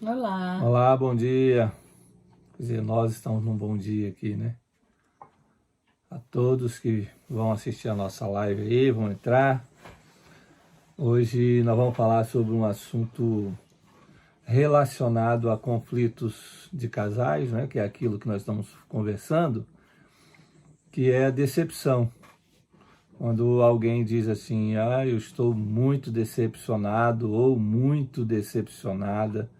Olá. Olá, bom dia. Quer dizer, nós estamos num bom dia aqui, né? A todos que vão assistir a nossa live aí, vão entrar. Hoje nós vamos falar sobre um assunto relacionado a conflitos de casais, né? Que é aquilo que nós estamos conversando, que é a decepção. Quando alguém diz assim, eu estou muito decepcionado ou muito decepcionada,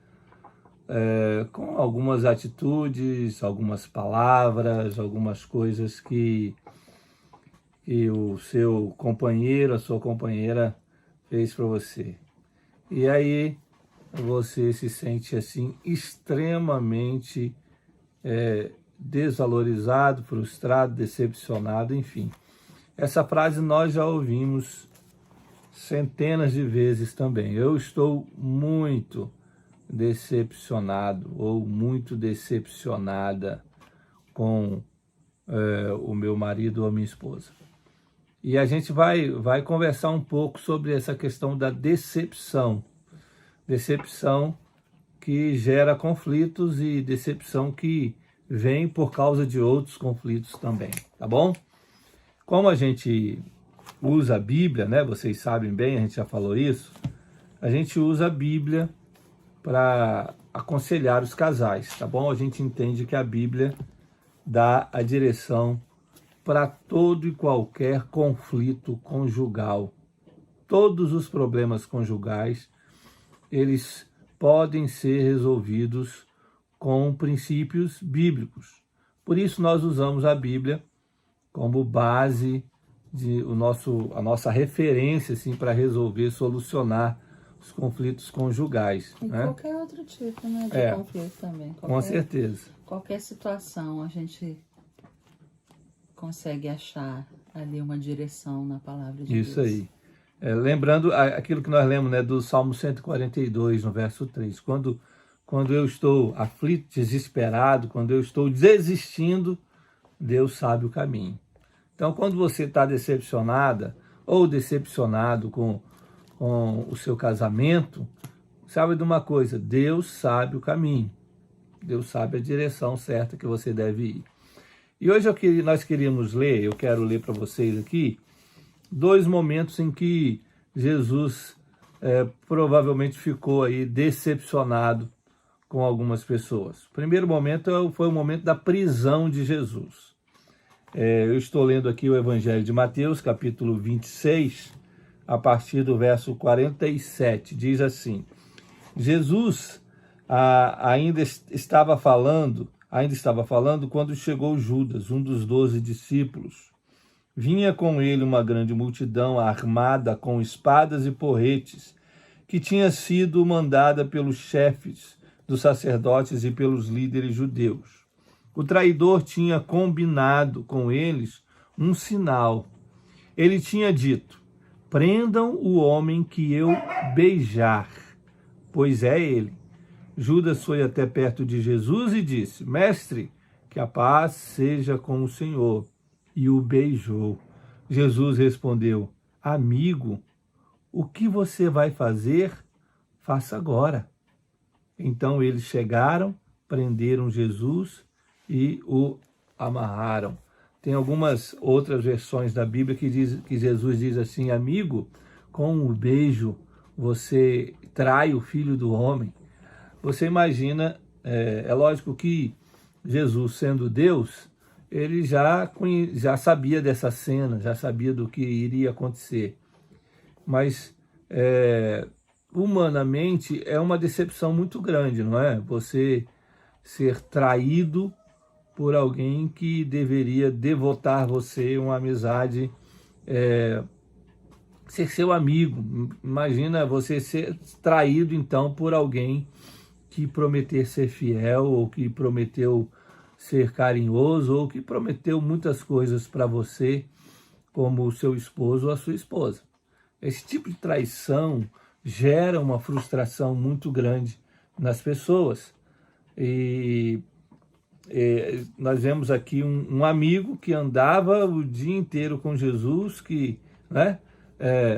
com algumas atitudes, algumas palavras, algumas coisas que o seu companheiro, a sua companheira fez para você. E aí você se sente assim extremamente desvalorizado, frustrado, decepcionado, enfim. Essa frase nós já ouvimos centenas de vezes também. Eu estou muito decepcionado ou muito decepcionada com o meu marido ou a minha esposa. E a gente vai conversar um pouco sobre essa questão da decepção. Decepção que gera conflitos e decepção que vem por causa de outros conflitos também, tá bom? Como a gente usa a Bíblia, né? Vocês sabem bem, a gente já falou isso. A gente usa a Bíblia para aconselhar os casais, tá bom? A gente entende que a Bíblia dá a direção para todo e qualquer conflito conjugal. Todos os problemas conjugais, eles podem ser resolvidos com princípios bíblicos. Por isso nós usamos a Bíblia como base a nossa referência assim, para resolver, solucionar os conflitos conjugais. E né? qualquer outro tipo, né, de conflito também. Com certeza. Qualquer situação a gente consegue achar ali uma direção na palavra de Deus. Isso aí. Lembrando aquilo que nós lemos, né, do Salmo 142, no verso 3. Quando eu estou aflito, desesperado, quando eu estou desistindo, Deus sabe o caminho. Então, quando você está decepcionada ou decepcionado com o seu casamento, sabe de uma coisa, Deus sabe o caminho. Deus sabe a direção certa que você deve ir. E hoje nós queríamos ler, eu quero ler para vocês aqui, dois momentos em que Jesus provavelmente ficou aí decepcionado com algumas pessoas. O primeiro momento foi o momento da prisão de Jesus. Eu estou lendo aqui o Evangelho de Mateus, capítulo 26, a partir do verso 47. Diz assim: Jesus ainda estava falando quando chegou Judas, um dos 12 discípulos. Vinha com ele uma grande multidão armada com espadas e porretes, que tinha sido mandada pelos chefes dos sacerdotes e pelos líderes judeus. O traidor tinha combinado com eles um sinal. Ele tinha dito: prendam o homem que eu beijar, pois é ele. Judas foi até perto de Jesus e disse: Mestre, que a paz seja com o Senhor. E o beijou. Jesus respondeu: Amigo, o que você vai fazer? Faça agora. Então eles chegaram, prenderam Jesus e o amarraram. Tem algumas outras versões da Bíblia que Jesus diz assim: Amigo, com um beijo você trai o Filho do Homem. Você imagina, é lógico que Jesus, sendo Deus, ele já sabia dessa cena, já sabia do que iria acontecer. Mas, humanamente, é uma decepção muito grande, não é? Você ser traído por alguém que deveria devotar você uma amizade, ser seu amigo. Imagina você ser traído, então, por alguém que prometeu ser fiel, ou que prometeu ser carinhoso, ou que prometeu muitas coisas para você, como o seu esposo ou a sua esposa. Esse tipo de traição gera uma frustração muito grande nas pessoas. E nós vemos aqui um amigo que andava o dia inteiro com Jesus, que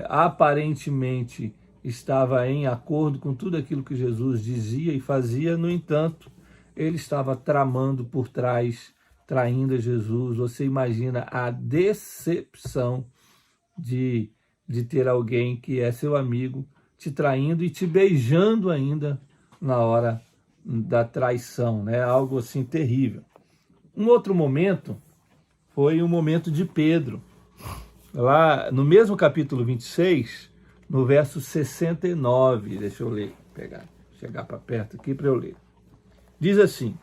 aparentemente estava em acordo com tudo aquilo que Jesus dizia e fazia, no entanto, ele estava tramando por trás, traindo a Jesus. Você imagina a decepção de ter alguém que é seu amigo te traindo e te beijando ainda na hora da traição, né? Algo assim terrível. Um outro momento foi o momento de Pedro. Lá no mesmo capítulo 26, no verso 69, deixa eu ler, chegar para perto aqui para eu ler. Diz assim: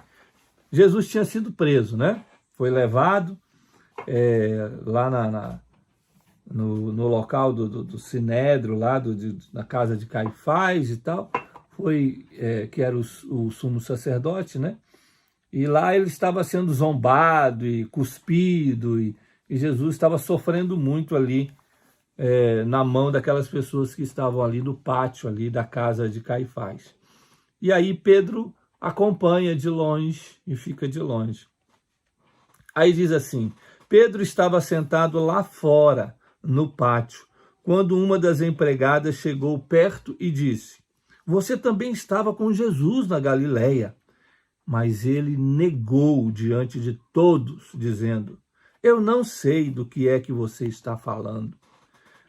Jesus tinha sido preso, né? Foi levado lá no local do Sinédrio, lá na casa de Caifás e tal, que era o sumo sacerdote, né? E lá ele estava sendo zombado e cuspido, e Jesus estava sofrendo muito ali na mão daquelas pessoas que estavam ali no pátio ali da casa de Caifás. E aí Pedro acompanha de longe e fica de longe. Aí diz assim: Pedro estava sentado lá fora, no pátio, quando uma das empregadas chegou perto e disse: Você também estava com Jesus na Galileia. Mas ele negou diante de todos, dizendo: Eu não sei do que é que você está falando.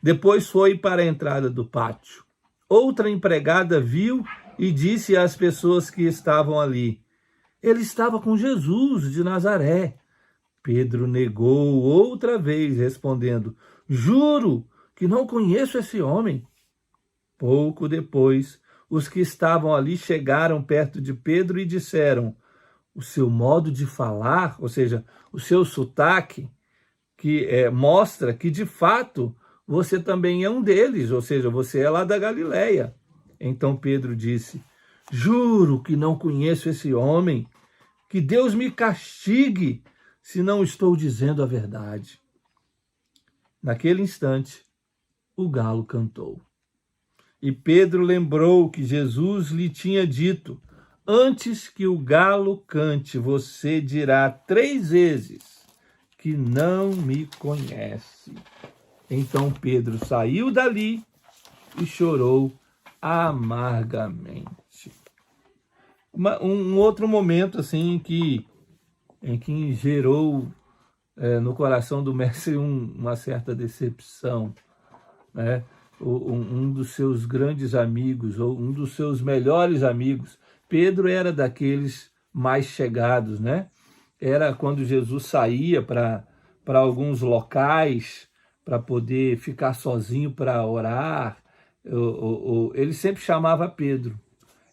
Depois foi para a entrada do pátio. Outra empregada viu e disse às pessoas que estavam ali: Ele estava com Jesus de Nazaré. Pedro negou outra vez, respondendo: Juro que não conheço esse homem. Pouco depois, os que estavam ali chegaram perto de Pedro e disseram: O seu modo de falar, ou seja, o seu sotaque, que mostra que de fato você também é um deles, ou seja, você é lá da Galileia. Então Pedro disse: Juro que não conheço esse homem, que Deus me castigue se não estou dizendo a verdade. Naquele instante, o galo cantou. E Pedro lembrou que Jesus lhe tinha dito: Antes que o galo cante, você dirá 3 vezes que não me conhece. Então Pedro saiu dali e chorou amargamente. Um outro momento assim em que gerou no coração do mestre uma certa decepção, né? Um dos seus grandes amigos, ou um dos seus melhores amigos. Pedro era daqueles mais chegados, né? Era quando Jesus saía para alguns locais para poder ficar sozinho para orar, ele sempre chamava Pedro.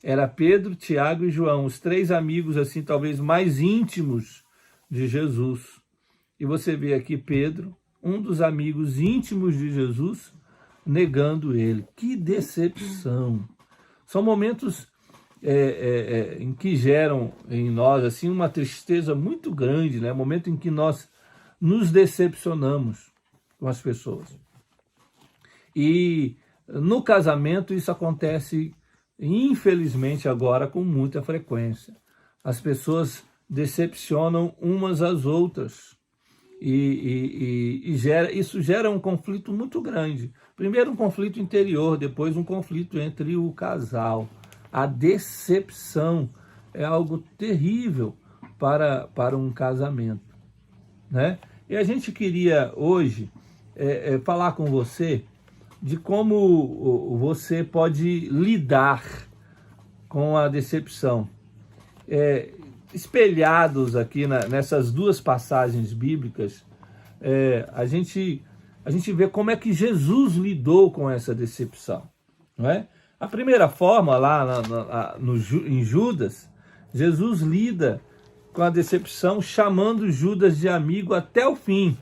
Era Pedro, Tiago e João, os 3 amigos assim talvez mais íntimos de Jesus. E você vê aqui Pedro, um dos amigos íntimos de Jesus, negando ele. Que decepção! São momentos em que geram em nós assim uma tristeza muito grande, né? Momento em que nós nos decepcionamos com as pessoas. E no casamento isso acontece, infelizmente, agora com muita frequência. As pessoas decepcionam umas às outras. Isso gera um conflito muito grande. Primeiro um conflito interior, depois um conflito entre o casal. A decepção é algo terrível para um casamento, né? E a gente queria hoje falar com você de como você pode lidar com a decepção. Espelhados aqui nessas 2 passagens bíblicas, a gente vê como é que Jesus lidou com essa decepção, não é? A primeira forma, lá em Judas, Jesus lida com a decepção chamando Judas de amigo até o fim.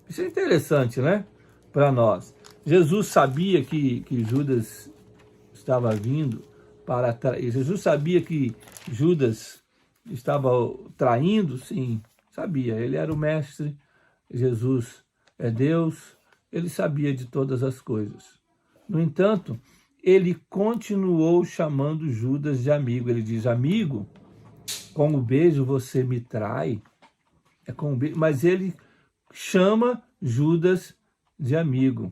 Isso é interessante, né? Para nós. Jesus sabia que Judas estava vindo para trair. Jesus sabia que Judas estava traindo? Sim, sabia. Ele era o mestre, Jesus é Deus, ele sabia de todas as coisas. No entanto, ele continuou chamando Judas de amigo. Ele diz: amigo, com o beijo você me trai. É com o beijo, mas ele chama Judas de amigo.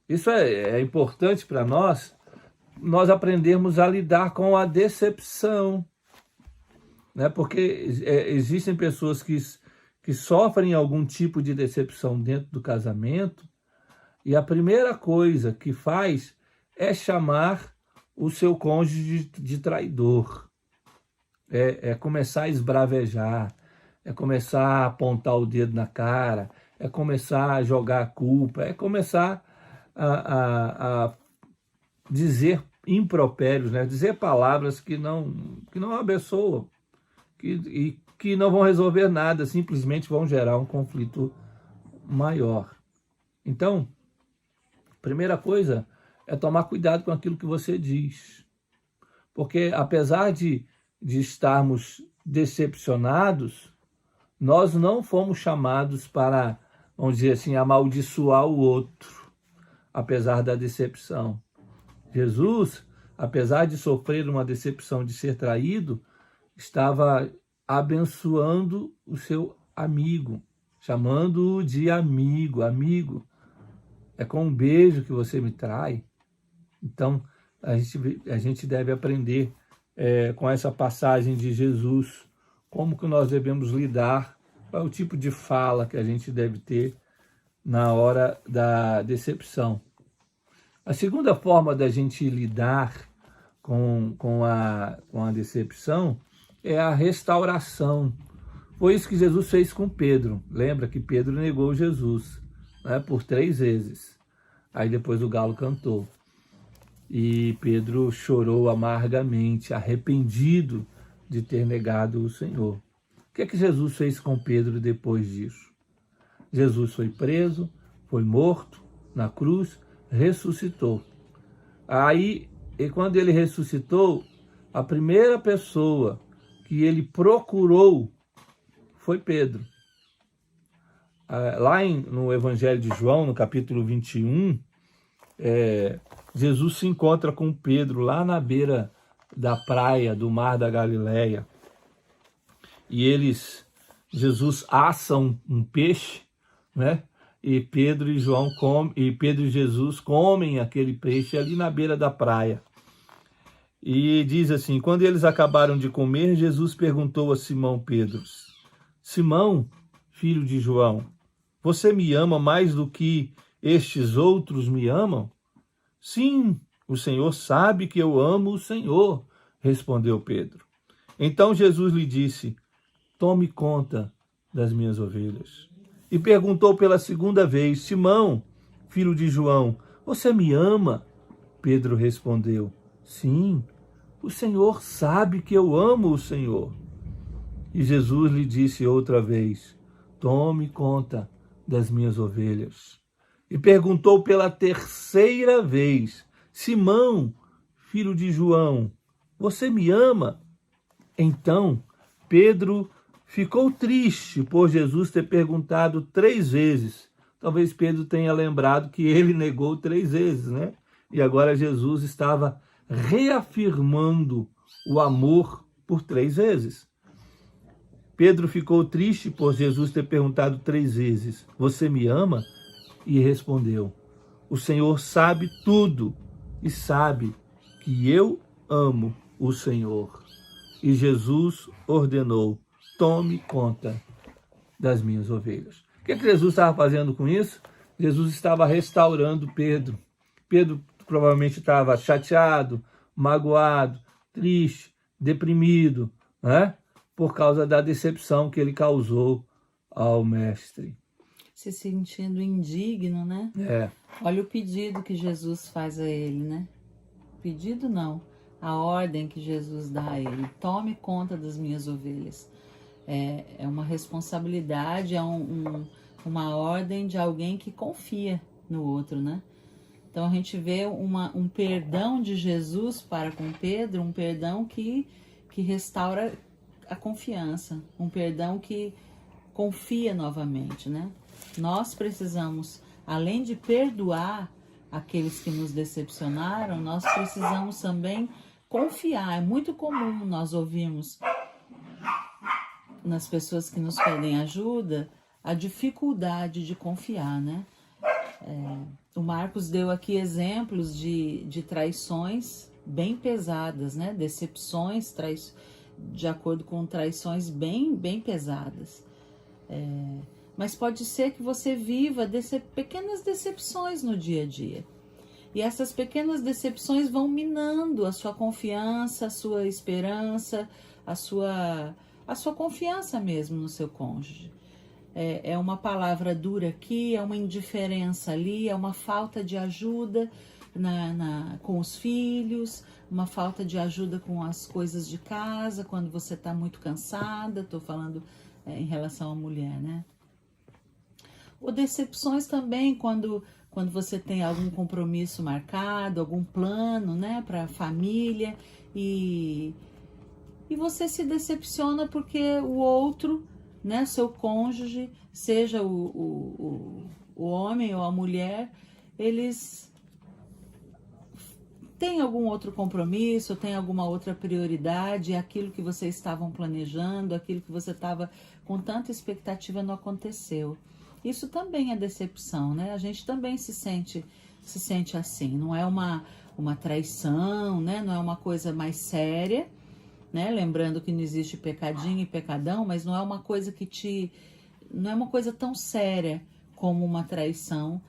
Isso é importante para nós aprendermos a lidar com a decepção, né? Porque existem pessoas que sofrem algum tipo de decepção dentro do casamento, e a primeira coisa que faz é chamar o seu cônjuge de traidor, é começar a esbravejar, é começar a apontar o dedo na cara, é começar a jogar a culpa, é começar a dizer impropérios, né? Dizer palavras que não abençoam, que não vão resolver nada, simplesmente vão gerar um conflito maior. Então, primeira coisa é tomar cuidado com aquilo que você diz. Porque apesar de estarmos decepcionados, nós não fomos chamados para, vamos dizer assim, amaldiçoar o outro, apesar da decepção. Jesus, apesar de sofrer uma decepção de ser traído, estava abençoando o seu amigo, chamando-o de amigo. Amigo, é com um beijo que você me trai. Então, a gente deve aprender com essa passagem de Jesus, como que nós devemos lidar, qual é o tipo de fala que a gente deve ter na hora da decepção. A segunda forma da gente lidar com a decepção é a restauração. Foi isso que Jesus fez com Pedro. Lembra que Pedro negou Jesus, né, por 3 vezes. Aí depois o galo cantou. E Pedro chorou amargamente, arrependido de ter negado o Senhor. O que é que Jesus fez com Pedro depois disso? Jesus foi preso, foi morto na cruz, ressuscitou. Aí, e quando ele ressuscitou, a primeira pessoa que ele procurou foi Pedro. Lá no Evangelho de João, no capítulo 21, Jesus se encontra com Pedro lá na beira da praia do Mar da Galileia. E Jesus assa um peixe, né? E Pedro e Jesus comem aquele peixe ali na beira da praia. E diz assim: quando eles acabaram de comer, Jesus perguntou a Simão Pedro: Simão, filho de João, você me ama mais do que estes outros me amam? Sim, o Senhor sabe que eu amo o Senhor, respondeu Pedro. Então Jesus lhe disse: tome conta das minhas ovelhas. E perguntou pela segunda vez: Simão, filho de João, você me ama? Pedro respondeu: sim, o Senhor sabe que eu amo o Senhor. E Jesus lhe disse outra vez: tome conta das minhas ovelhas. E perguntou pela terceira vez: Simão, filho de João, você me ama? Então Pedro ficou triste por Jesus ter perguntado 3 vezes. Talvez Pedro tenha lembrado que ele negou 3 vezes, né? E agora Jesus estava reafirmando o amor por 3 vezes. Pedro ficou triste por Jesus ter perguntado 3 vezes: você me ama? E respondeu: o Senhor sabe tudo e sabe que eu amo o Senhor. E Jesus ordenou: tome conta das minhas ovelhas. O que Jesus estava fazendo com isso? Jesus estava restaurando Pedro. Pedro provavelmente estava chateado, magoado, triste, deprimido, né? Por causa da decepção que ele causou ao mestre. Se sentindo indigno, né? Olha o pedido que Jesus faz a ele, né? Pedido não, a ordem que Jesus dá a ele: tome conta das minhas ovelhas. É uma responsabilidade, uma ordem de alguém que confia no outro, né? Então a gente vê um perdão de Jesus para com Pedro, um perdão que restaura a confiança, um perdão que confia novamente, né? Nós precisamos, além de perdoar aqueles que nos decepcionaram, nós precisamos também confiar. É muito comum nós ouvirmos nas pessoas que nos pedem ajuda a dificuldade de confiar, né? O Marcos deu aqui exemplos de traições bem pesadas, né? Decepções, de acordo com traições bem pesadas. Mas pode ser que você viva pequenas decepções no dia a dia. E essas pequenas decepções vão minando a sua confiança, a sua esperança, a sua confiança mesmo no seu cônjuge. É uma palavra dura aqui, é uma indiferença ali, é uma falta de ajuda com os filhos, uma falta de ajuda com as coisas de casa, quando você está muito cansada, estou falando em relação à mulher, né? Ou decepções também quando você tem algum compromisso marcado, algum plano, né, para a família e você se decepciona porque o outro, né, seu cônjuge, seja o homem ou a mulher, eles têm algum outro compromisso, têm alguma outra prioridade, aquilo que vocês estavam planejando, aquilo que você estava com tanta expectativa não aconteceu. Isso também é decepção, né? A gente também se sente assim, não é uma traição, né? Não é uma coisa mais séria, né? Lembrando que não existe pecadinho e pecadão, mas não é uma coisa não é uma coisa tão séria como uma traição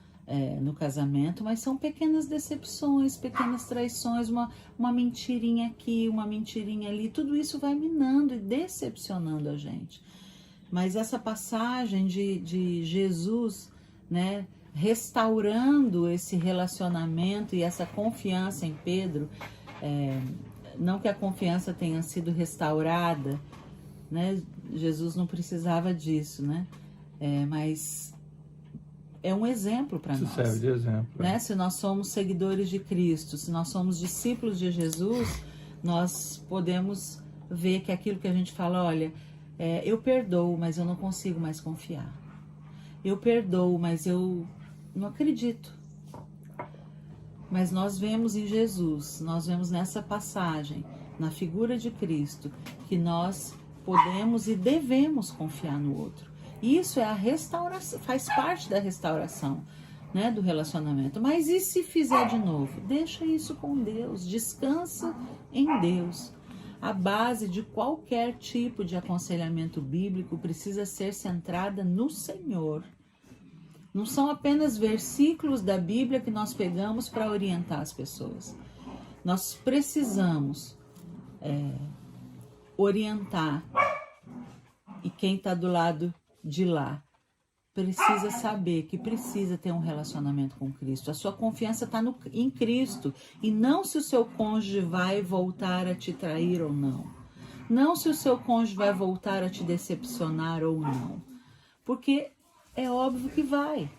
no casamento, mas são pequenas decepções, pequenas traições, uma mentirinha aqui, uma mentirinha ali, tudo isso vai minando e decepcionando a gente. Mas essa passagem de Jesus, né, restaurando esse relacionamento e essa confiança em Pedro, não que a confiança tenha sido restaurada, né? Jesus não precisava disso, né? Mas é um exemplo para nós. Isso serve de exemplo. Né? Se nós somos seguidores de Cristo, se nós somos discípulos de Jesus, nós podemos ver que aquilo que a gente fala, olha, eu perdoo, mas eu não consigo mais confiar. Eu perdoo, mas eu não acredito. Mas nós vemos em Jesus, nós vemos nessa passagem, na figura de Cristo, que nós podemos e devemos confiar no outro. Isso é a restauração, faz parte da restauração, né, do relacionamento. Mas e se fizer de novo? Deixa isso com Deus, descansa em Deus. A base de qualquer tipo de aconselhamento bíblico precisa ser centrada no Senhor. Não são apenas versículos da Bíblia que nós pegamos para orientar as pessoas. Nós precisamos orientar, e quem está do lado de lá precisa saber que precisa ter um relacionamento com Cristo. A sua confiança está em Cristo e não se o seu cônjuge vai voltar a te trair ou não. Não se o seu cônjuge vai voltar a te decepcionar ou não. Porque é óbvio que vai.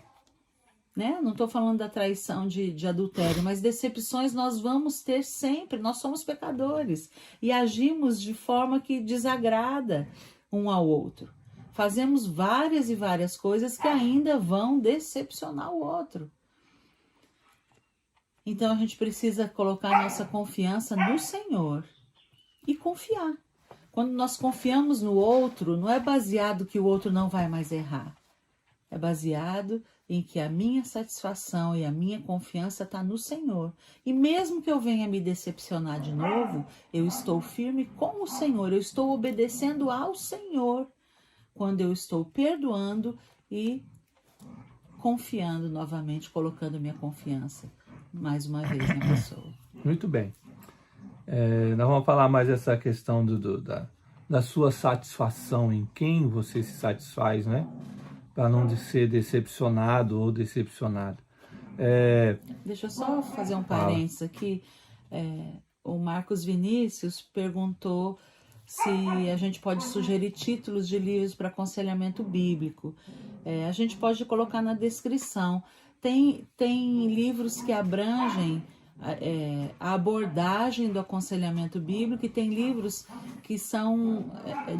Né? Não estou falando da traição de adultério, mas decepções nós vamos ter sempre. Nós somos pecadores e agimos de forma que desagrada um ao outro. Fazemos várias e várias coisas que ainda vão decepcionar o outro. Então a gente precisa colocar nossa confiança no Senhor e confiar. Quando nós confiamos no outro, não é baseado que o outro não vai mais errar. É baseado em que a minha satisfação e a minha confiança está no Senhor. E mesmo que eu venha me decepcionar de novo, eu estou firme com o Senhor, eu estou obedecendo ao Senhor. Quando eu estou perdoando e confiando novamente, colocando minha confiança mais uma vez na pessoa. Muito bem. Nós vamos falar mais dessa questão da sua satisfação, em quem você se satisfaz, né? Para não ser decepcionado ou decepcionado. Deixa eu só fazer um parênteses aqui. O Marcos Vinícius perguntou se a gente pode sugerir títulos de livros para aconselhamento bíblico. A gente pode colocar na descrição. Tem livros que abrangem a abordagem do aconselhamento bíblico e tem livros que são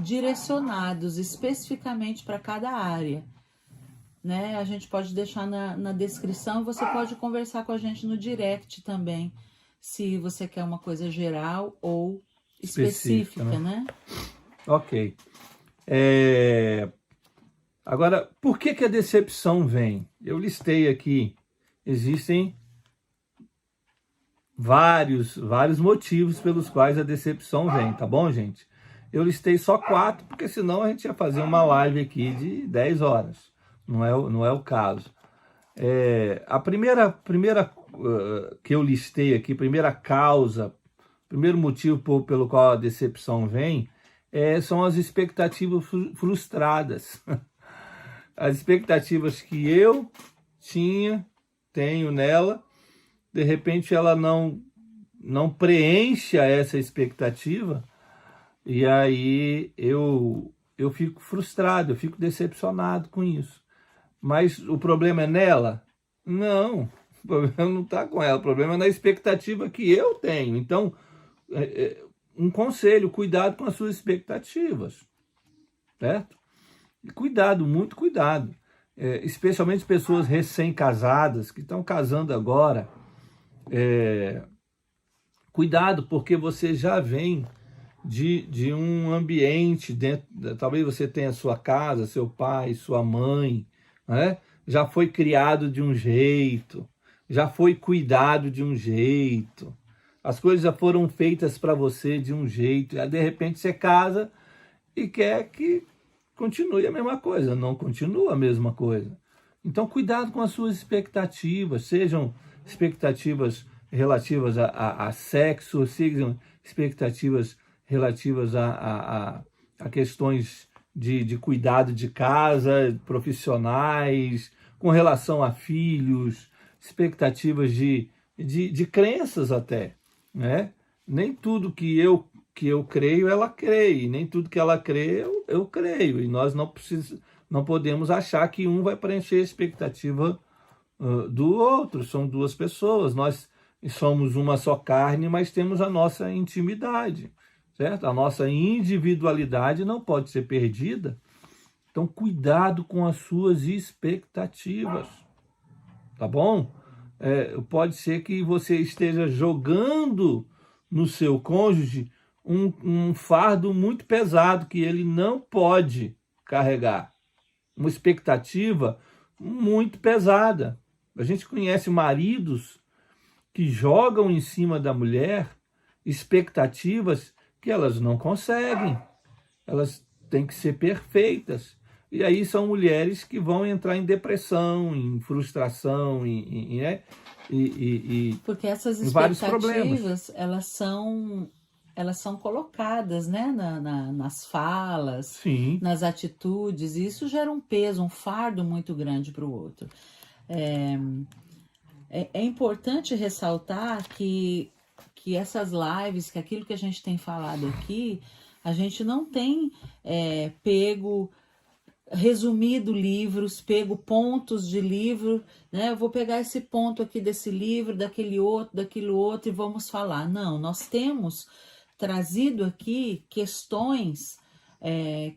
direcionados especificamente para cada área. Né? A gente pode deixar na descrição, você pode conversar com a gente no direct também, se você quer uma coisa geral ou específica, né? Ok. Agora, por que a decepção vem? Eu listei aqui existem vários motivos pelos quais a decepção vem, tá bom, gente? Eu listei só 4, porque senão a gente ia fazer uma live aqui de 10 horas. Não é o caso. A primeira que eu listei aqui, primeira causa, primeiro motivo pelo qual a decepção vem, são as expectativas frustradas. As expectativas que eu tenho nela, de repente ela não preenche essa expectativa, e aí eu fico frustrado, eu fico decepcionado com isso. Mas o problema é nela? Não, o problema não está com ela, o problema é na expectativa que eu tenho. Então, um conselho, cuidado com as suas expectativas, certo? Cuidado, muito cuidado. Especialmente pessoas recém-casadas, que estão casando agora. Cuidado, porque você já vem de um ambiente, talvez você tenha sua casa, seu pai, sua mãe, né? Já foi criado de um jeito, já foi cuidado de um jeito, as coisas já foram feitas para você de um jeito, e aí de repente você casa e quer que continue a mesma coisa, não continua a mesma coisa. Então cuidado com as suas expectativas, sejam expectativas relativas a sexo, sejam expectativas relativas a questões de cuidado de casa, profissionais, com relação a filhos, expectativas de crenças até, né? Nem tudo que eu creio, ela crê, nem tudo que ela crê, eu creio, e nós não podemos achar que um vai preencher a expectativa do outro. São duas pessoas, nós somos uma só carne, mas temos a nossa intimidade, certo? A nossa individualidade não pode ser perdida. Então, cuidado com as suas expectativas, tá bom? Pode ser que você esteja jogando no seu cônjuge um fardo muito pesado que ele não pode carregar. Uma expectativa muito pesada. A gente conhece maridos que jogam em cima da mulher expectativas que elas não conseguem. Elas têm que ser perfeitas. E aí são mulheres que vão entrar em depressão, em frustração, porque essas vários problemas. elas são colocadas, né, nas falas, Sim, nas atitudes, e isso gera um peso, um fardo muito grande para o outro. É importante ressaltar que essas lives, que aquilo que a gente tem falado aqui, a gente não tem resumido livros, pego pontos de livro, né? Eu vou pegar esse ponto aqui desse livro, daquilo outro e vamos falar. Não, nós temos trazido aqui questões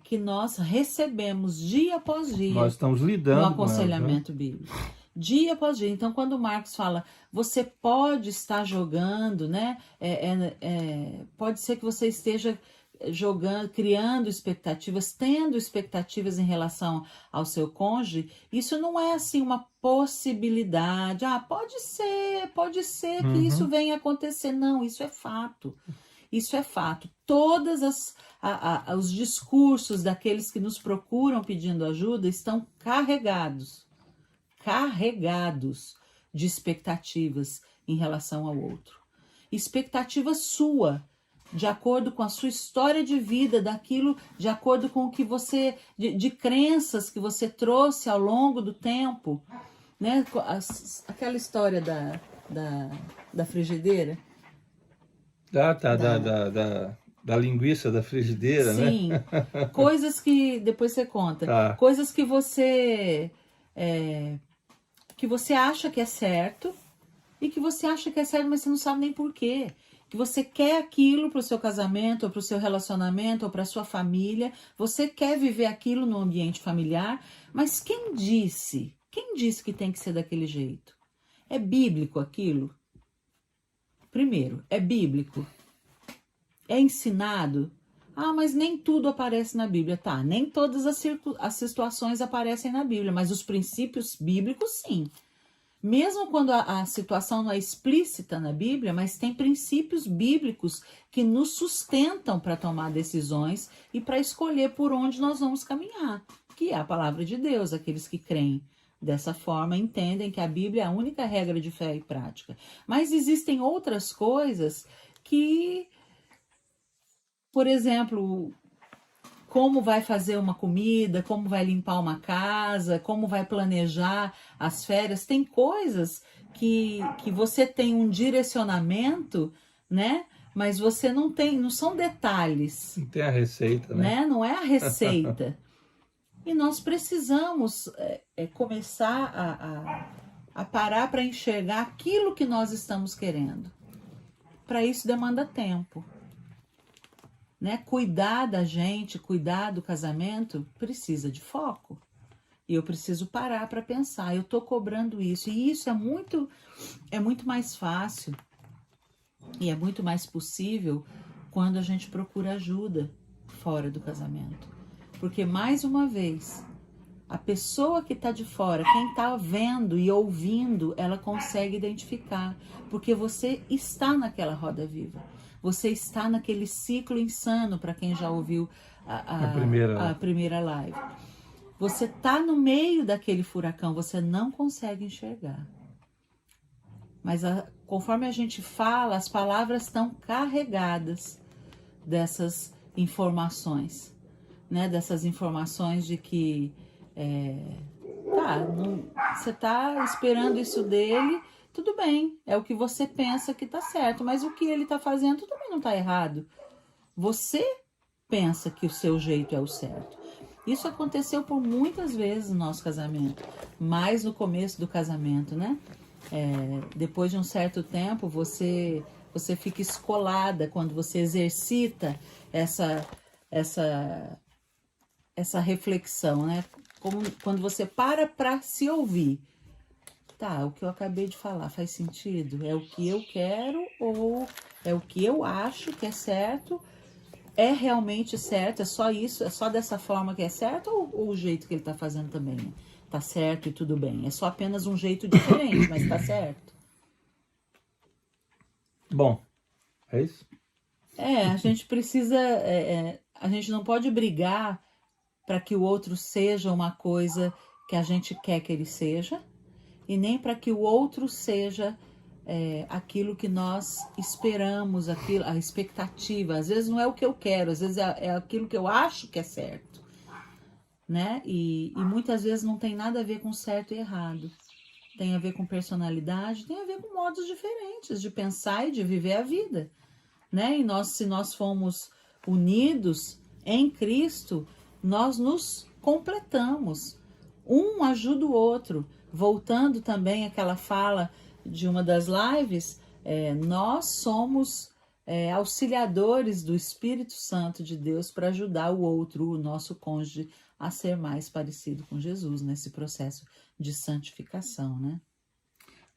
que nós recebemos dia após dia. Nós estamos lidando no aconselhamento bíblico. Dia após dia. Então, quando o Marcos fala, você pode estar jogando, né? Pode ser que você esteja jogando, criando expectativas, tendo expectativas em relação ao seu cônjuge. Isso não é assim uma possibilidade. Pode ser que isso venha a acontecer. Não, isso é fato. Isso é fato. Todos os discursos daqueles que nos procuram pedindo ajuda estão carregados de expectativas em relação ao outro. Expectativa sua, de acordo com a sua história de vida, de acordo com o que você, de crenças que você trouxe ao longo do tempo, né? Aquela história da frigideira. Da linguiça da frigideira, sim, né? Sim, coisas que, depois você conta, coisas que você acha que é certo, e que você acha que é certo, mas você não sabe nem por quê. Que você quer aquilo para o seu casamento, ou para o seu relacionamento, ou para a sua família, você quer viver aquilo no ambiente familiar, mas quem disse que tem que ser daquele jeito? É bíblico aquilo? Primeiro, é bíblico? É ensinado? Mas nem tudo aparece na Bíblia. Tá, nem todas as situações aparecem na Bíblia, mas os princípios bíblicos, sim. Mesmo quando a situação não é explícita na Bíblia, mas tem princípios bíblicos que nos sustentam para tomar decisões e para escolher por onde nós vamos caminhar, que é a palavra de Deus. Aqueles que creem dessa forma entendem que a Bíblia é a única regra de fé e prática. Mas existem outras coisas que, por exemplo, como vai fazer uma comida, como vai limpar uma casa, como vai planejar as férias. Tem coisas que você tem um direcionamento, né? Mas você não tem, não são detalhes. Não tem a receita, né? Não é a receita. E nós precisamos começar a parar para enxergar aquilo que nós estamos querendo. Para isso demanda tempo. Né? Cuidar da gente, cuidar do casamento, precisa de foco. E eu preciso parar para pensar, eu estou cobrando isso. E isso é muito mais fácil e é muito mais possível quando a gente procura ajuda fora do casamento. Porque, mais uma vez, a pessoa que está de fora, quem está vendo e ouvindo, ela consegue identificar. Porque você está naquela roda viva. Você está naquele ciclo insano, para quem já ouviu a primeira live. Você está no meio daquele furacão, você não consegue enxergar. Mas conforme a gente fala, as palavras estão carregadas dessas informações. Né? Dessas informações de que você está esperando isso dele. Tudo bem, é o que você pensa que está certo, mas o que ele está fazendo também não está errado. Você pensa que o seu jeito é o certo. Isso aconteceu por muitas vezes no nosso casamento, mais no começo do casamento, né? Depois de um certo tempo, você fica escolada quando você exercita essa reflexão, né? Como quando você para se ouvir. Tá, o que eu acabei de falar faz sentido? É o que eu quero ou é o que eu acho que é certo? É realmente certo? É só isso? É só dessa forma que é certo? Ou o jeito que ele tá fazendo também tá certo e tudo bem? É só apenas um jeito diferente, mas tá certo? Bom, é isso? A gente precisa... a gente não pode brigar para que o outro seja uma coisa que a gente quer que ele seja, e nem para que o outro seja aquilo que nós esperamos, a expectativa. Às vezes não é o que eu quero, às vezes é aquilo que eu acho que é certo. Né? E muitas vezes não tem nada a ver com certo e errado. Tem a ver com personalidade, tem a ver com modos diferentes de pensar e de viver a vida. Né? E se nós formos unidos em Cristo, nós nos completamos. Um ajuda o outro. Voltando também àquela fala de uma das lives, nós somos auxiliadores do Espírito Santo de Deus para ajudar o outro, o nosso cônjuge, a ser mais parecido com Jesus nesse processo de santificação, né?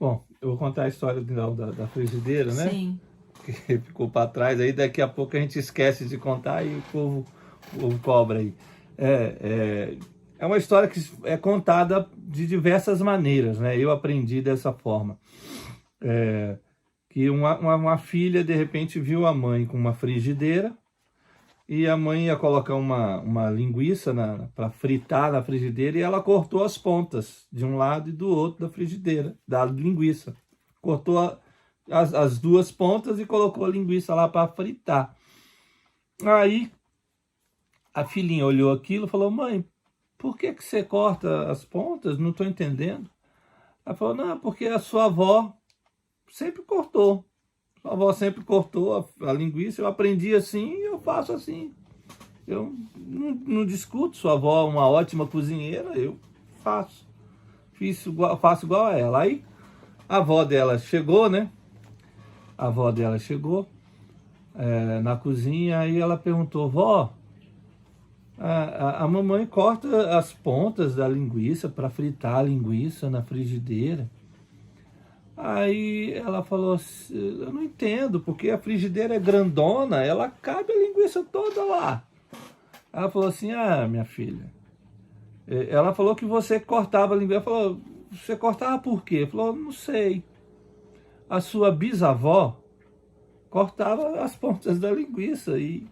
Bom, eu vou contar a história da frigideira, né? Sim. Que ficou para trás, aí daqui a pouco a gente esquece de contar e o povo cobra aí. É uma história que é contada de diversas maneiras, né? Eu aprendi dessa forma. Que uma filha, de repente, viu a mãe com uma frigideira e a mãe ia colocar uma linguiça para fritar na frigideira e ela cortou as pontas de um lado e do outro da frigideira, da linguiça. Cortou as duas pontas e colocou a linguiça lá para fritar. Aí a filhinha olhou aquilo e falou: mãe, por que você corta as pontas? Não estou entendendo. Ela falou: não, porque a sua avó sempre cortou. Sua avó sempre cortou a linguiça, eu aprendi assim e eu faço assim. Eu não discuto, sua avó é uma ótima cozinheira, eu faço. Faço igual a ela. Aí a avó dela chegou, né? A avó dela chegou na cozinha, aí ela perguntou: vó, a mamãe corta as pontas da linguiça para fritar a linguiça na frigideira. Aí ela falou assim: eu não entendo, porque a frigideira é grandona, ela cabe a linguiça toda lá. Ela falou assim: minha filha, ela falou que você cortava a linguiça. Ela falou: você cortava por quê? Ele falou, não sei. A sua bisavó cortava as pontas da linguiça e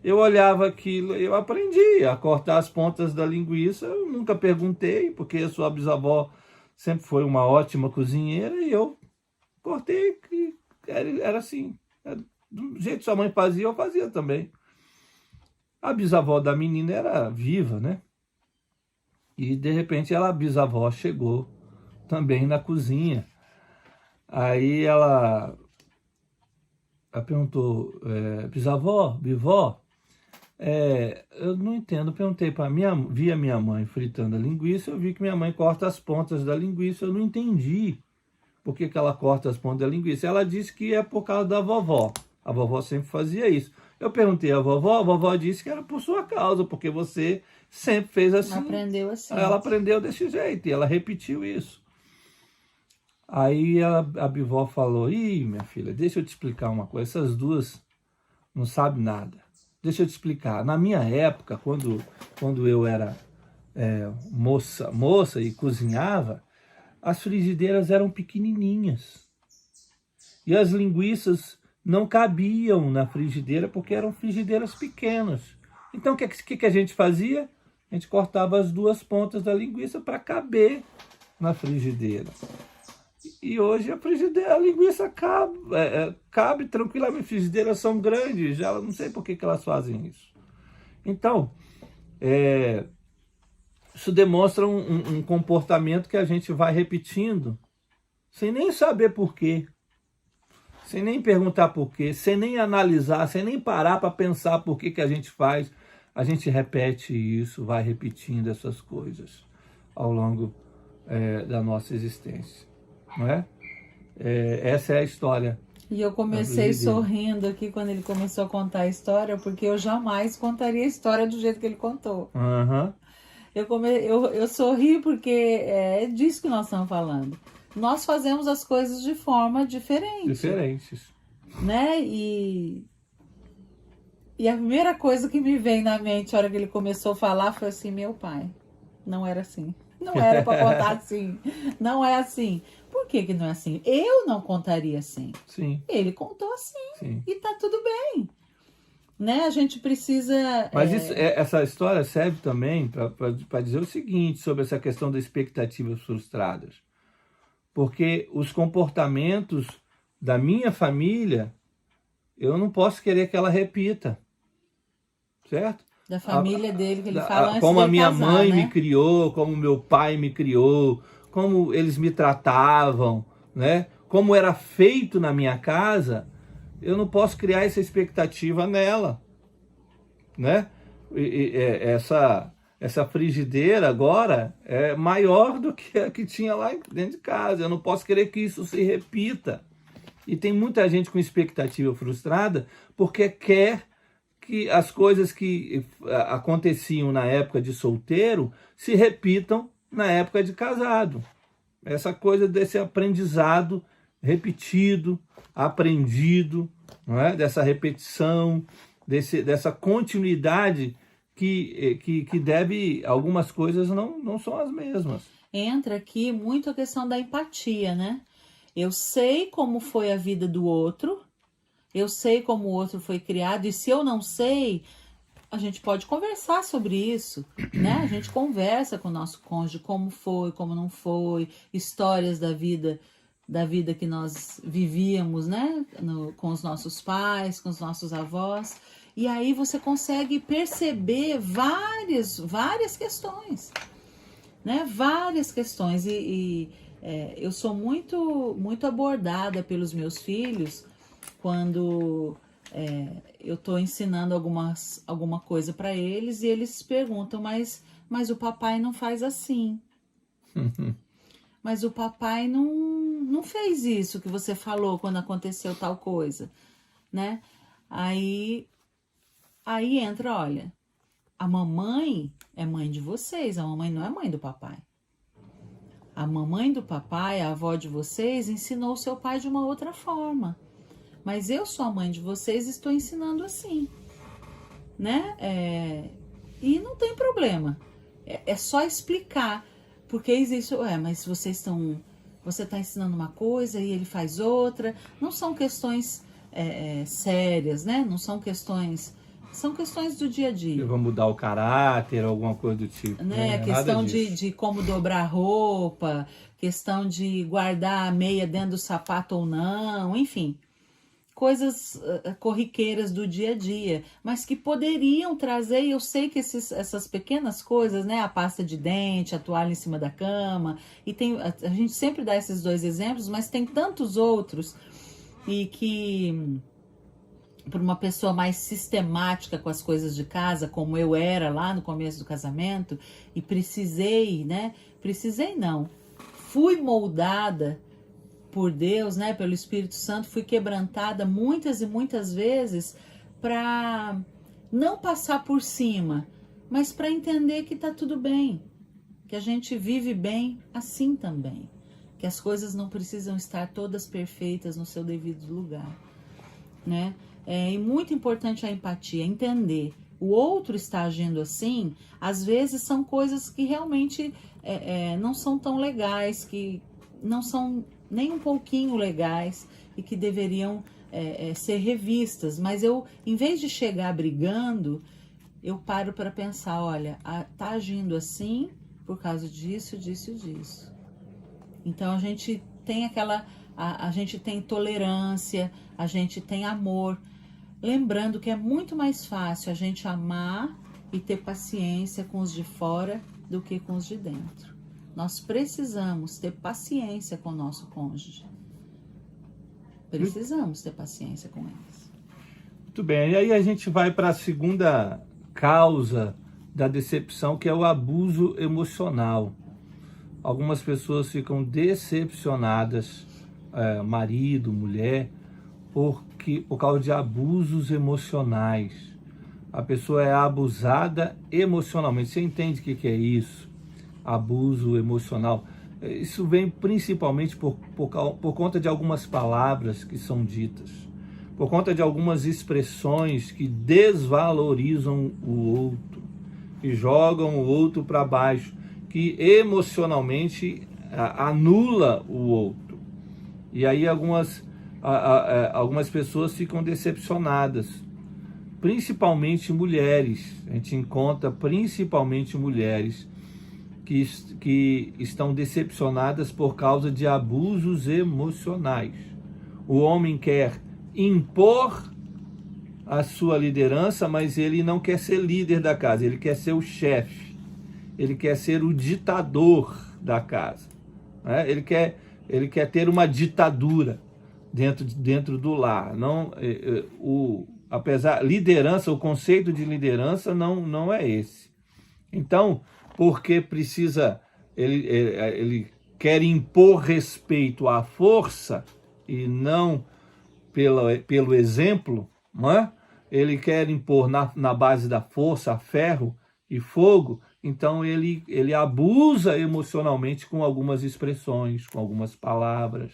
eu olhava aquilo, eu aprendi a cortar as pontas da linguiça, eu nunca perguntei, porque a sua bisavó sempre foi uma ótima cozinheira e eu cortei, que era assim, do jeito que sua mãe fazia, eu fazia também. A bisavó da menina era viva, né? E de repente a bisavó chegou também na cozinha. Aí ela perguntou, bisavó, bivó, eu não entendo, perguntei para vi a minha mãe fritando a linguiça, eu vi que minha mãe corta as pontas da linguiça, eu não entendi por que ela corta as pontas da linguiça. Ela disse que é por causa da vovó, a vovó sempre fazia isso. Eu perguntei à vovó, a vovó disse que era por sua causa, porque você sempre fez assim. Aprendeu assim. Ela aprendeu desse jeito e ela repetiu isso. Aí a bivó falou, ih, minha filha, deixa eu te explicar uma coisa, essas duas não sabem nada. Deixa eu te explicar, na minha época, quando eu era moça e cozinhava, as frigideiras eram pequenininhas. E as linguiças não cabiam na frigideira porque eram frigideiras pequenas. Então o que a gente fazia? A gente cortava as duas pontas da linguiça para caber na frigideira. E hoje a linguiça cabe tranquilamente. Frigideiras são grandes, já não sei por que elas fazem isso. Então, isso demonstra um comportamento que a gente vai repetindo, sem nem saber por quê, sem nem perguntar por quê, sem nem analisar, sem nem parar para pensar por que a gente faz. A gente repete isso, vai repetindo essas coisas ao longo da nossa existência. Não é? Essa é a história. E eu comecei sorrindo aqui quando ele começou a contar a história, porque eu jamais contaria a história do jeito que ele contou. Uhum. Eu sorri porque é disso que nós estamos falando. Nós fazemos as coisas de forma diferente. Diferentes. Né? E a primeira coisa que me veio na mente na hora que ele começou a falar foi assim, meu pai, não era assim. Não era para contar assim. Não é assim. Por que não é assim? Eu não contaria assim. Sim. Ele contou assim. Sim. E tá tudo bem. Né? A gente precisa... Mas essa história serve também para dizer o seguinte sobre essa questão das expectativas frustradas. Porque os comportamentos da minha família, eu não posso querer que ela repita. Certo? Da família dele, que ele fala antes como a minha casar, mãe né? me criou, como meu pai me criou, como eles me tratavam, né? Como era feito na minha casa, eu não posso criar essa expectativa nela, né? Essa frigideira agora é maior do que a que tinha lá dentro de casa. Eu não posso querer que isso se repita. E tem muita gente com expectativa frustrada porque quer que as coisas que aconteciam na época de solteiro se repitam na época de casado. Essa coisa desse aprendizado repetido, aprendido, não é? Dessa repetição, dessa continuidade que deve... Algumas coisas não são as mesmas. Entra aqui muito a questão da empatia, né? Eu sei como foi a vida do outro, eu sei como o outro foi criado, e se eu não sei, a gente pode conversar sobre isso, né? A gente conversa com o nosso cônjuge, como foi, como não foi, histórias da vida que nós vivíamos, né? Com os nossos pais, com os nossos avós, e aí você consegue perceber várias questões, né? Várias questões, eu sou muito abordada pelos meus filhos quando eu estou ensinando alguma coisa para eles e eles perguntam, mas o papai não faz assim. Mas o papai não fez isso que você falou quando aconteceu tal coisa, né? Aí entra, olha, a mamãe é mãe de vocês, a mamãe não é mãe do papai. A mamãe do papai, a avó de vocês, ensinou o seu pai de uma outra forma. Mas eu sou a mãe de vocês e estou ensinando assim, né? E não tem problema. É só explicar. Porque existe, mas você está ensinando uma coisa e ele faz outra. Não são questões sérias, né? Não são questões... São questões do dia a dia. Que vão mudar o caráter, alguma coisa do tipo. Né? Questão de como dobrar roupa, questão de guardar a meia dentro do sapato ou não, enfim. Coisas corriqueiras do dia a dia, mas que poderiam trazer, e eu sei que essas pequenas coisas, né, a pasta de dente, a toalha em cima da cama, e a gente sempre dá esses 2 exemplos, mas tem tantos outros, e que para uma pessoa mais sistemática com as coisas de casa, como eu era lá no começo do casamento, e fui moldada por Deus, né, pelo Espírito Santo, fui quebrantada muitas e muitas vezes para não passar por cima, mas para entender que tá tudo bem, que a gente vive bem assim também, que as coisas não precisam estar todas perfeitas no seu devido lugar, né? E muito importante a empatia, entender. O outro está agindo assim, às vezes são coisas que realmente não são tão legais, que não são nem um pouquinho legais e que deveriam ser revistas. Mas eu, em vez de chegar brigando, eu paro para pensar, olha, tá agindo assim por causa disso, disso e disso. Então a gente tem a gente tem tolerância, a gente tem amor. Lembrando que é muito mais fácil a gente amar e ter paciência com os de fora do que com os de dentro. Nós precisamos ter paciência com o nosso cônjuge. Precisamos ter paciência com eles. Muito bem, e aí a gente vai para a segunda causa da decepção, que é o abuso emocional. Algumas pessoas ficam decepcionadas, marido, mulher, por causa de abusos emocionais. A pessoa é abusada emocionalmente. Você entende o que é isso? Abuso emocional. Isso vem principalmente por conta de algumas palavras que são ditas, por conta de algumas expressões que desvalorizam o outro, que jogam o outro para baixo, que emocionalmente anula o outro. E aí algumas pessoas ficam decepcionadas, principalmente mulheres. A gente encontra principalmente mulheres que estão decepcionadas por causa de abusos emocionais. O homem quer impor a sua liderança, mas ele não quer ser líder da casa, ele quer ser o chefe, ele quer ser o ditador da casa, né? Ele quer ter uma ditadura dentro do lar. Não, liderança, o conceito de liderança não é esse. Então, porque ele quer impor respeito à força e não pelo exemplo, não é? Ele quer impor na base da força, ferro e fogo. Então ele abusa emocionalmente com algumas expressões, com algumas palavras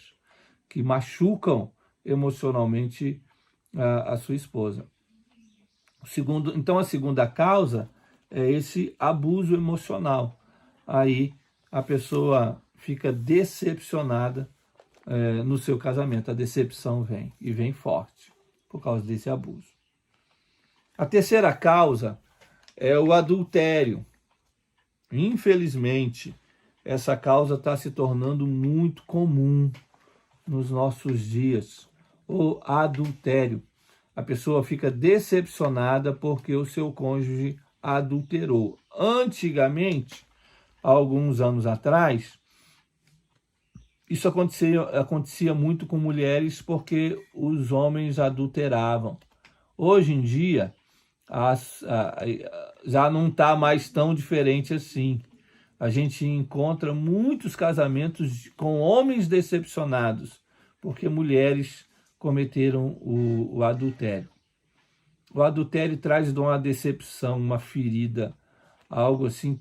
que machucam emocionalmente a sua esposa. Então a segunda causa é esse abuso emocional. Aí a pessoa fica decepcionada no seu casamento. A decepção vem, e vem forte, por causa desse abuso. A terceira causa é o adultério. Infelizmente, essa causa está se tornando muito comum nos nossos dias. O adultério. A pessoa fica decepcionada porque o seu cônjuge adulterou. Antigamente, há alguns anos atrás, isso acontecia muito com mulheres porque os homens adulteravam. Hoje em dia, já não está mais tão diferente assim. A gente encontra muitos casamentos com homens decepcionados porque mulheres cometeram o adultério. O adultério traz de uma decepção, uma ferida, algo assim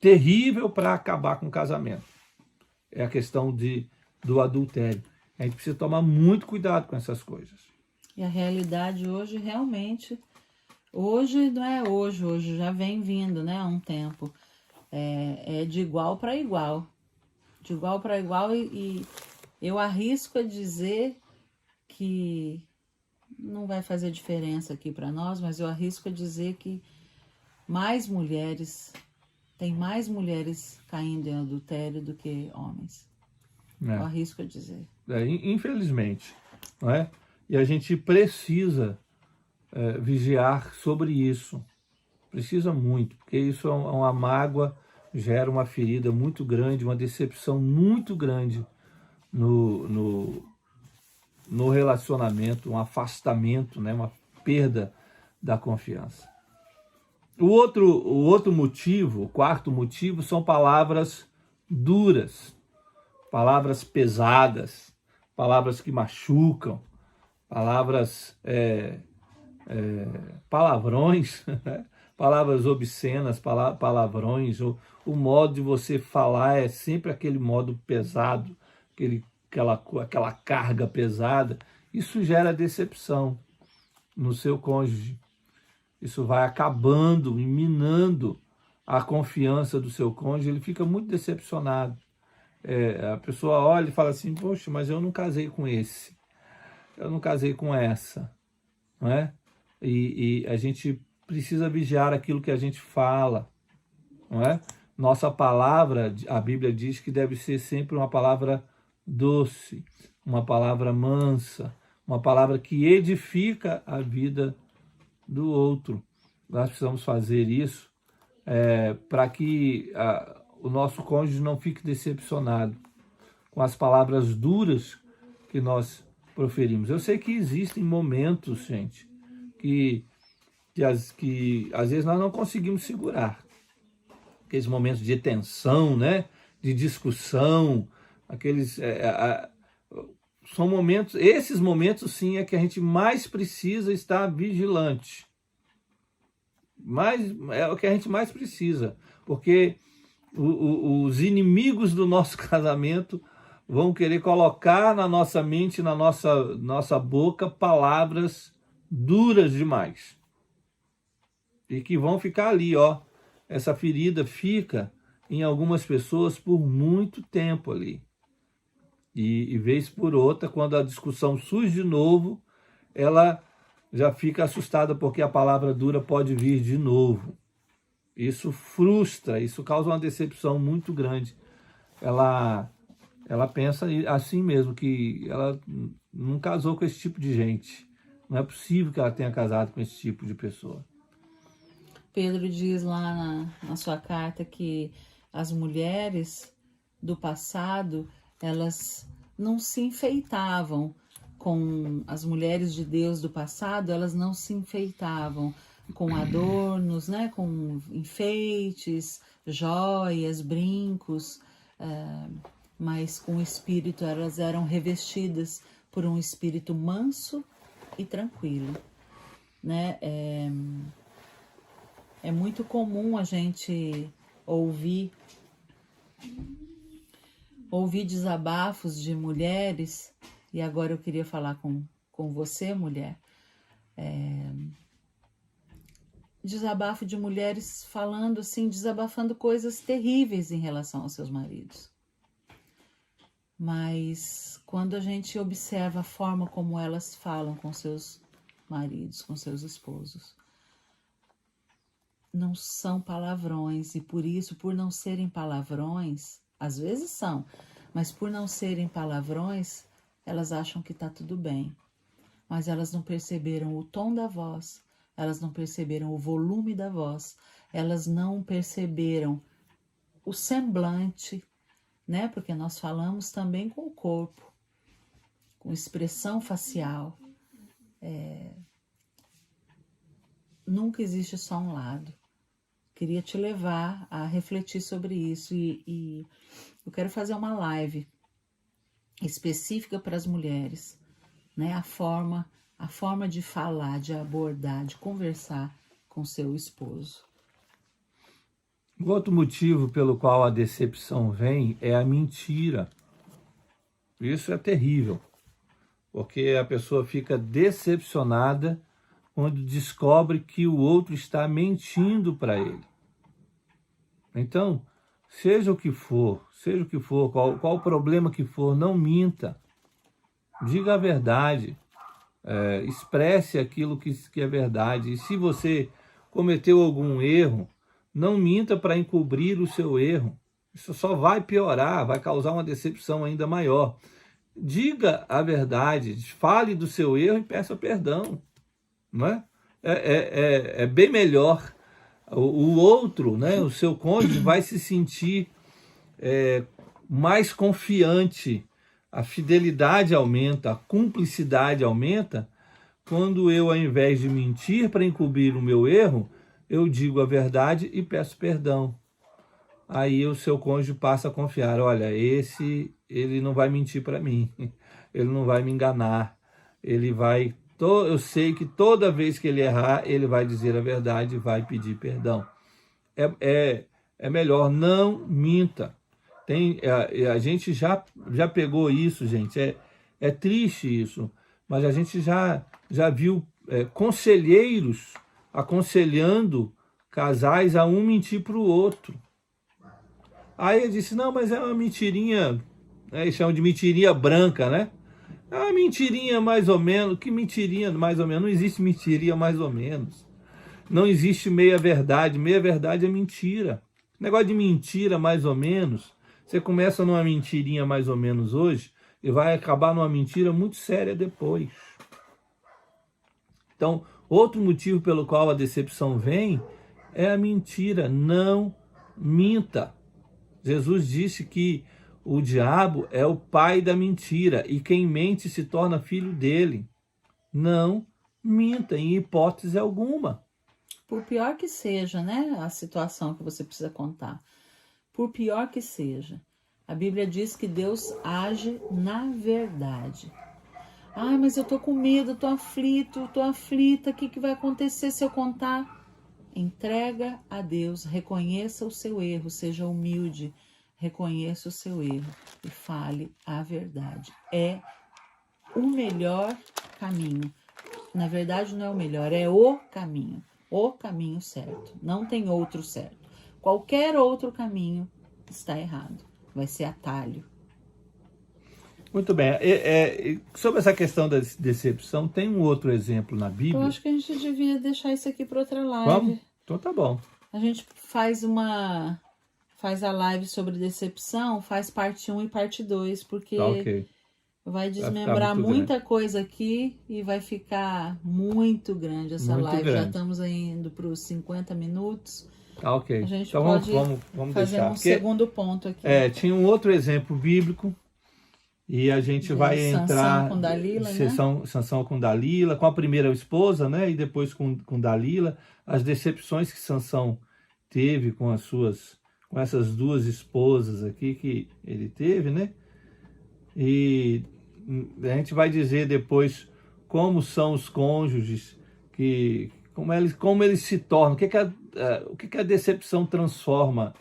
terrível para acabar com o casamento. É a questão do adultério. A gente precisa tomar muito cuidado com essas coisas. E a realidade hoje, realmente, hoje não é hoje já vem vindo, né, há um tempo. é de igual para igual. De igual para igual, e eu arrisco a dizer que não vai fazer diferença aqui para nós, mas eu arrisco a dizer que tem mais mulheres caindo em adultério do que homens. Eu arrisco a dizer. Infelizmente, não é? E a gente precisa vigiar sobre isso. Precisa muito, porque isso é uma mágoa, gera uma ferida muito grande, uma decepção muito grande no relacionamento, um afastamento, né? Uma perda da confiança. O outro motivo, o quarto motivo, são palavras duras, palavras pesadas, palavras que machucam, palavras palavrões, palavras obscenas, palavrões. O modo de você falar é sempre aquele modo pesado, aquela carga pesada. Isso gera decepção no seu cônjuge. Isso vai acabando e minando a confiança do seu cônjuge. Ele fica muito decepcionado. A pessoa olha e fala assim: poxa, mas eu não casei com esse, eu não casei com essa, não é? E a gente precisa vigiar aquilo que a gente fala, não é? Nossa palavra, a Bíblia diz que deve ser sempre uma palavra doce, uma palavra mansa, uma palavra que edifica a vida do outro. Nós precisamos fazer isso para que o nosso cônjuge não fique decepcionado com as palavras duras que nós proferimos. Eu sei que existem momentos, gente, que às vezes nós não conseguimos segurar. Aqueles momentos de tensão, né? De discussão, são momentos, esses momentos sim é que a gente mais precisa estar vigilante. É o que a gente mais precisa, porque os inimigos do nosso casamento vão querer colocar na nossa mente, na nossa boca, palavras duras demais. E que vão ficar ali, ó. Essa ferida fica em algumas pessoas por muito tempo ali. E vez por outra, quando a discussão surge de novo, ela já fica assustada porque a palavra dura pode vir de novo. Isso frustra, isso causa uma decepção muito grande. Ela pensa assim mesmo, que ela não casou com esse tipo de gente. Não é possível que ela tenha casado com esse tipo de pessoa. Pedro diz lá na sua carta que as mulheres do passado, elas não se enfeitavam com as mulheres de Deus do passado, elas não se enfeitavam com adornos, né, com enfeites, joias, brincos, mas com o espírito, elas eram revestidas por um espírito manso e tranquilo, né? É muito comum a gente ouvir desabafos de mulheres, e agora eu queria falar com você, mulher, desabafo de mulheres falando assim, desabafando coisas terríveis em relação aos seus maridos. Mas quando a gente observa a forma como elas falam com seus maridos, com seus esposos, não são palavrões, e por isso, por não serem palavrões, às vezes são, mas por não serem palavrões, elas acham que está tudo bem. Mas elas não perceberam o tom da voz, elas não perceberam o volume da voz, elas não perceberam o semblante, né? Porque nós falamos também com o corpo, com expressão facial. Nunca existe só um lado. Queria te levar a refletir sobre isso, e eu quero fazer uma live específica para as mulheres, né? A forma de falar, de abordar, de conversar com seu esposo. O outro motivo pelo qual a decepção vem é a mentira. Isso é terrível, porque a pessoa fica decepcionada quando descobre que o outro está mentindo para ele. Então, seja o que for, qual o problema que for, não minta. Diga a verdade. Expresse aquilo que é verdade. E se você cometeu algum erro, não minta para encobrir o seu erro. Isso só vai piorar, vai causar uma decepção ainda maior. Diga a verdade, fale do seu erro e peça perdão. Não é? É bem melhor. O outro, né, o seu cônjuge, vai se sentir mais confiante, a fidelidade aumenta, a cumplicidade aumenta, quando eu, ao invés de mentir para encobrir o meu erro, eu digo a verdade e peço perdão. Aí o seu cônjuge passa a confiar, olha, ele não vai mentir para mim, ele não vai me enganar, eu sei que toda vez que ele errar, ele vai dizer a verdade e vai pedir perdão. É melhor, não minta. A gente já pegou isso, gente, é triste isso, mas a gente já viu conselheiros aconselhando casais a um mentir para o outro. Aí ele disse, não, mas é uma mentirinha, eles chamam de mentirinha branca, né? É uma mentirinha mais ou menos. Que mentirinha mais ou menos? Não existe mentirinha mais ou menos. Não existe meia-verdade. Meia-verdade é mentira. Negócio de mentira mais ou menos, você começa numa mentirinha mais ou menos hoje e vai acabar numa mentira muito séria depois. Então, outro motivo pelo qual a decepção vem é a mentira. Não minta. Jesus disse que o diabo é o pai da mentira e quem mente se torna filho dele. Não minta em hipótese alguma. Por pior que seja, né, a situação que você precisa contar. Por pior que seja, a Bíblia diz que Deus age na verdade. Ai, mas eu tô com medo, tô aflita, o que vai acontecer se eu contar? Entrega a Deus, reconheça o seu erro, seja humilde, reconheça o seu erro e fale a verdade. É o melhor caminho. Na verdade, não é o melhor, é o caminho certo. Não tem outro certo. Qualquer outro caminho está errado. Vai ser atalho. Muito bem. Sobre essa questão da decepção, tem um outro exemplo na Bíblia. Eu acho que a gente devia deixar isso aqui para outra live. Vamos? Então tá bom. A gente faz a live sobre decepção, faz parte 1 e parte 2, porque vai desmembrar muita coisa aqui e vai ficar muito grande essa live. Já estamos indo para os 50 minutos. Ok. A gente então pode vamos fazer deixar. Segundo ponto aqui. Tinha um outro exemplo bíblico e a gente vai entrar... Sansão com Dalila, Sansão com Dalila, com a primeira esposa, né? E depois com Dalila. As decepções que Sansão teve com essas duas esposas aqui que ele teve, né? E a gente vai dizer depois como são os cônjuges, como eles se tornam, o que a decepção transforma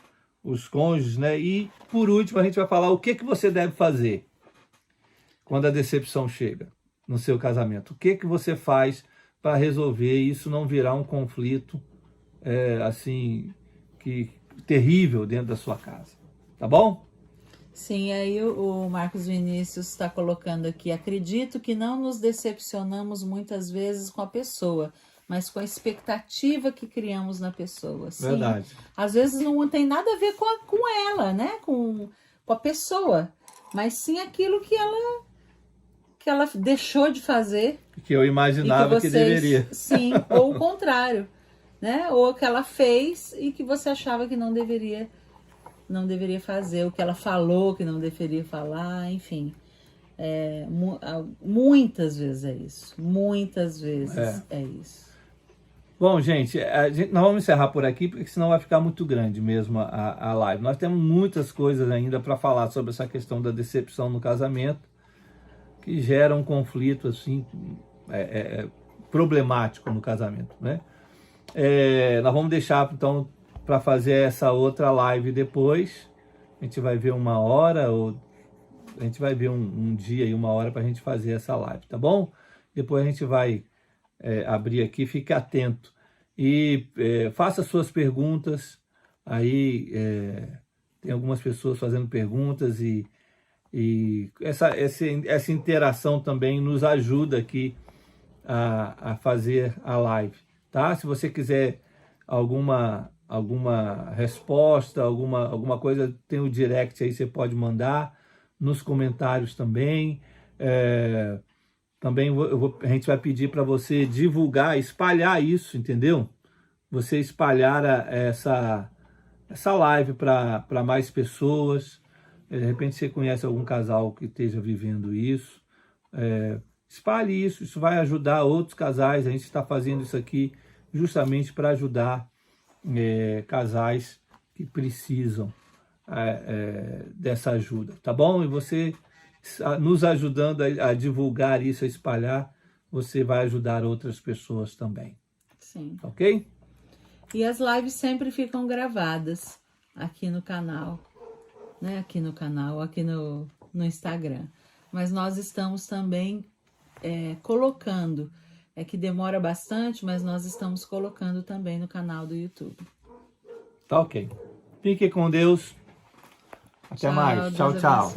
os cônjuges, né? E por último a gente vai falar o que você deve fazer quando a decepção chega no seu casamento. O que você faz para resolver isso não virar um conflito terrível dentro da sua casa. Tá bom? Sim, aí o Marcos Vinícius está colocando aqui, acredito que não nos decepcionamos muitas vezes com a pessoa, mas com a expectativa que criamos na pessoa. Sim, verdade. Às vezes não tem nada a ver com ela, né? Com a pessoa, mas sim aquilo que ela deixou de fazer. Que eu imaginava que deveria. Sim, ou o contrário, né? Ou que ela fez e que você achava que não deveria fazer, o que ela falou que não deveria falar, enfim. Muitas vezes é isso. Muitas vezes é isso. Bom, gente, nós vamos encerrar por aqui, porque senão vai ficar muito grande mesmo a live. Nós temos muitas coisas ainda para falar sobre essa questão da decepção no casamento, que gera um conflito assim, problemático no casamento, né? Nós vamos deixar, então, para fazer essa outra live depois. A gente vai ver uma hora, ou a gente vai ver um dia e uma hora para a gente fazer essa live, tá bom? Depois a gente vai abrir aqui, fique atento e faça suas perguntas, Aí tem algumas pessoas fazendo perguntas e essa interação também nos ajuda aqui a fazer a live, tá? Se você quiser alguma resposta, alguma coisa, tem o direct aí, você pode mandar nos comentários também. Também a gente vai pedir para você divulgar, espalhar isso, entendeu? Você espalhar essa live para mais pessoas. De repente você conhece algum casal que esteja vivendo isso. Espalhe isso vai ajudar outros casais. A gente está fazendo isso aqui justamente para ajudar casais que precisam dessa ajuda, tá bom? E você nos ajudando a divulgar isso, a espalhar, você vai ajudar outras pessoas também. Sim. Ok? E as lives sempre ficam gravadas aqui no canal, né? Aqui no Instagram. Mas nós estamos também colocando, que demora bastante, mas nós estamos colocando também no canal do YouTube. Tá ok. Fique com Deus. Até mais. Tchau, tchau.